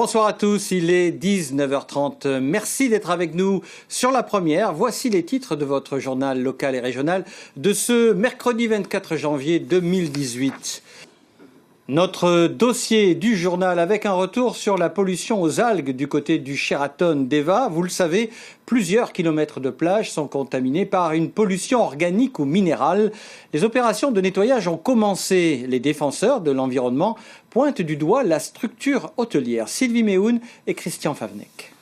Bonsoir à tous, il est 19h30. Merci d'être avec nous sur La Première. Voici les titres de votre journal local et régional de ce mercredi 24 janvier 2018. Notre dossier du journal avec un retour sur la pollution aux algues du côté du Sheraton d'Eva. Vous le savez, plusieurs kilomètres de plage sont contaminés par une pollution organique ou minérale. Les opérations de nettoyage ont commencé. Les défenseurs de l'environnement pointent du doigt la structure hôtelière. Sylvie Méhoun et Christian Favnek.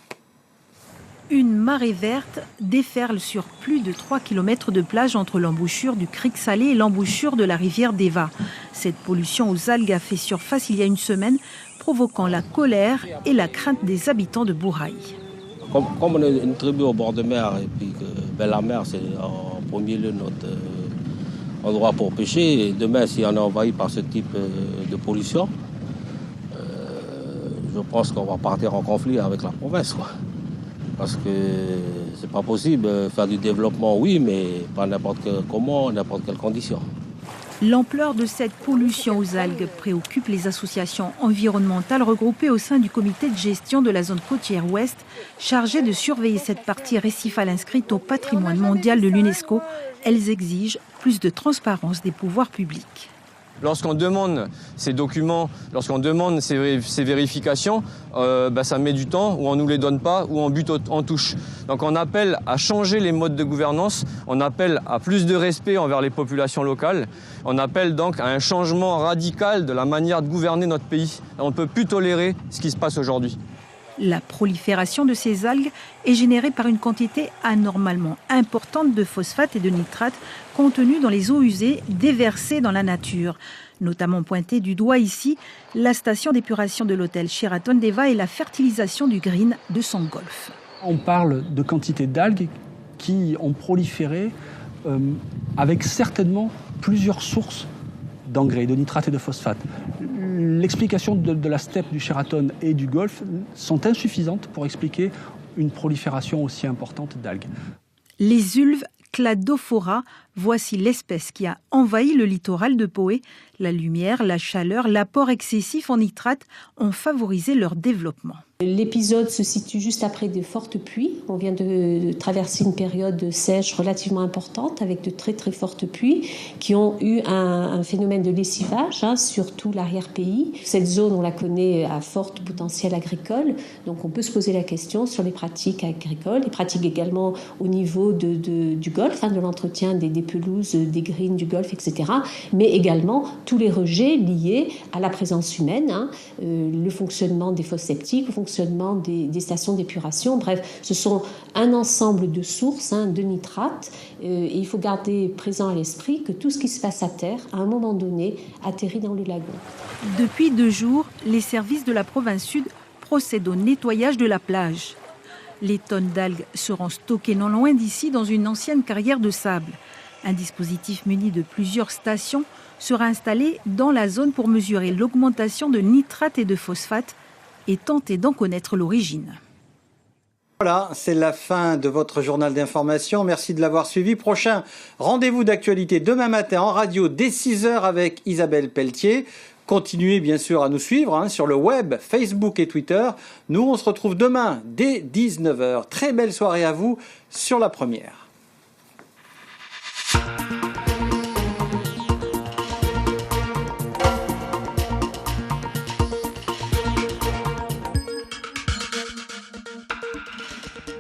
Une marée verte déferle sur plus de 3 km de plage entre l'embouchure du Cric Salé et l'emboucure de la rivière d'Eva. Cette pollution aux algues a fait surface il y a une semaine, provoquant la colère et la crainte des habitants de Bourail. Comme on est une tribu au bord de mer, et puis que la mer c'est en premier lieu notre endroit pour pêcher, et demain si on est envahi par ce type de pollution, je pense qu'on va partir en conflit avec la province, quoi. Parce que c'est pas possible, faire du développement, oui, mais pas n'importe comment, n'importe quelle condition. L'ampleur de cette pollution aux algues préoccupe les associations environnementales regroupées au sein du comité de gestion de la zone côtière ouest, chargé de surveiller cette partie récifale inscrite au patrimoine mondial de l'UNESCO. Elles exigent plus de transparence des pouvoirs publics. Lorsqu'on demande ces documents, lorsqu'on demande ces vérifications, ça met du temps, ou on ne nous les donne pas, ou on bute en touche. Donc on appelle à changer les modes de gouvernance, on appelle à plus de respect envers les populations locales, on appelle donc à un changement radical de la manière de gouverner notre pays. On ne peut plus tolérer ce qui se passe aujourd'hui. La prolifération de ces algues est générée par une quantité anormalement importante de phosphate et de nitrate contenus dans les eaux usées déversées dans la nature. Notamment pointée du doigt ici, la station d'épuration de l'hôtel Sheraton d'Eva et la fertilisation du green de son golfe. On parle de quantité d'algues qui ont proliféré avec certainement plusieurs sources d'engrais, de nitrate et de phosphate. L'explication de la steppe du Sheraton et du Golfe sont insuffisantes pour expliquer une prolifération aussi importante d'algues. Les ulves Cladophora, voici l'espèce qui a envahi le littoral de Poé. La lumière, la chaleur, l'apport excessif en nitrate ont favorisé leur développement. L'épisode se situe juste après de fortes pluies. On vient de traverser une période sèche relativement importante avec de très très fortes pluies qui ont eu un phénomène de lessivage sur tout l'arrière-pays. Cette zone, on la connaît à fort potentiel agricole, donc on peut se poser la question sur les pratiques agricoles, les pratiques également au niveau du golfe, de l'entretien des pelouses, des greens du golfe, etc. Mais également tous les rejets liés à la présence humaine, le fonctionnement des fosses septiques, le fonctionnement des stations d'épuration. Bref, ce sont un ensemble de sources de nitrates. Et il faut garder présent à l'esprit que tout ce qui se passe à terre, à un moment donné, atterrit dans le lagon. Depuis 2 jours, les services de la province sud procèdent au nettoyage de la plage. Les tonnes d'algues seront stockées non loin d'ici dans une ancienne carrière de sable. Un dispositif muni de plusieurs stations sera installé dans la zone pour mesurer l'augmentation de nitrate et de phosphate et tenter d'en connaître l'origine. Voilà, c'est la fin de votre journal d'information. Merci de l'avoir suivi. Prochain rendez-vous d'actualité demain matin en radio dès 6h avec Isabelle Pelletier. Continuez bien sûr à nous suivre sur le web, Facebook et Twitter. Nous, on se retrouve demain dès 19h. Très belle soirée à vous sur La Première.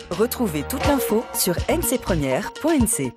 Retrouvez toute l'info sur ncpremière.nc.